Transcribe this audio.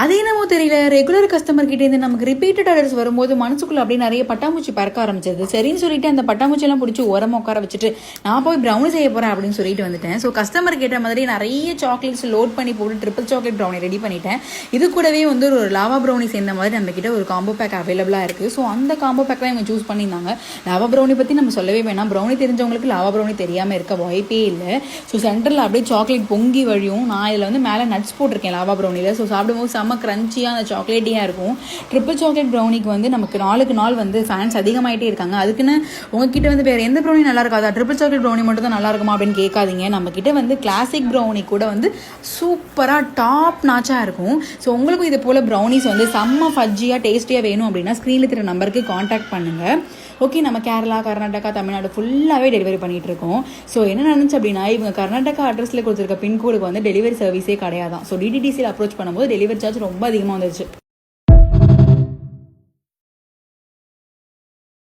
அது என்னமோ தெரியல, ரெகுலர் கஸ்டமர் கிட்டே இருந்து நமக்கு ரிப்பீட்டட் ஆர்டர்ஸ் வரும்போது மனசுக்குள்ள அப்படியே நிறைய பட்டாம்பூச்சி பறக்க ஆரம்பிச்சது. சரின்னு சொல்லிட்டு அந்த பட்டாம்பூச்சியெல்லாம் பிடிச்சி ஓரமாக உட்கார வச்சுட்டு நான் போய் ப்ரௌனி செய்ய போகிறேன் அப்படின்னு சொல்லிட்டு வந்துட்டேன். ஸோ கஸ்டமர் கேட்ட மாதிரி நிறைய சாக்லேட்ஸ் லோட் பண்ணி போட்டு ட்ரிபிள் சாக்லேட் ப்ரௌனி ரெடி பண்ணிட்டேன். இது கூடவே வந்து ஒரு லாவா ப்ரௌனி சேர்ந்த மாதிரி நம்ம கிட்ட ஒரு காம்போ பேக் அவைலபிளாக இருக்குது. ஸோ அந்த காம்போ பேக் தான் இவங்க சூஸ் பண்ணியிருந்தாங்க. லாவா ப்ரௌனி பற்றி நம்ம சொல்லவே வேணாம். ப்ரௌனி தெரிஞ்சவங்களுக்கு லாவா ப்ரௌனி தெரியாமல் இருக்க வாய்ப்பே இல்லை. ஸோ சென்டரில் அப்படியே சாக்லேட் பொங்கி வழியும். நான் இதில் வந்து மேலே நட்ஸ் போட்டிருக்கேன் லாவா ப்ரௌனியில். ஸோ சாப்பிடும்போது செம்ம கிரன்ச்சியாக அந்த சாக்லேட்டியாக இருக்கும். ட்ரிபிள் சாக்லேட் ப்ரௌனிக்கு வந்து நமக்கு நாளுக்கு நாள் வந்து ஃபேன்ஸ் அதிகமாகிட்டே இருக்காங்க. அதுக்குன்னு உங்ககிட்ட வந்து வேறு எந்த ப்ரௌனி நல்லா இருக்காதா, ட்ரிபிள் சாக்லேட் ப்ரௌனி மட்டும் தான் நல்லா இருக்குமா அப்படின்னு கேட்காதீங்க. நம்மக்கிட்ட வந்து கிளாசிக் ப்ரௌனி கூட வந்து சூப்பராக டாப் நாச்சாக இருக்கும். ஸோ உங்களுக்கும் இது போல் ப்ரௌனிஸ் வந்து செம்ம ஃபஜ்ஜியாக டேஸ்டியாக வேணும் அப்படின்னா ஸ்க்ரீனில் இருக்கிற நம்பருக்கு காண்டாக்ட் பண்ணுங்கள். ஓகே, நம்ம கேரளா, கர்நாடகா, தமிழ்நாடு ஃபுல்லாகவே டெலிவரி பண்ணிகிட்டு இருக்கோம். ஸோ என்ன நடந்துச்சு அப்படின்னா, இவங்க கர்நாடகா அட்ரஸில் கொடுத்துருக்க பின்கோடுக்கு வந்து டெலிவரி சர்வீஸே கிடையாதான். ஸோ டிடிடிசியில் அப்ரோச் பண்ணும்போது டெலிவரி சார்ஜ் ரொம்ப அதிகமாக வந்துருச்சு.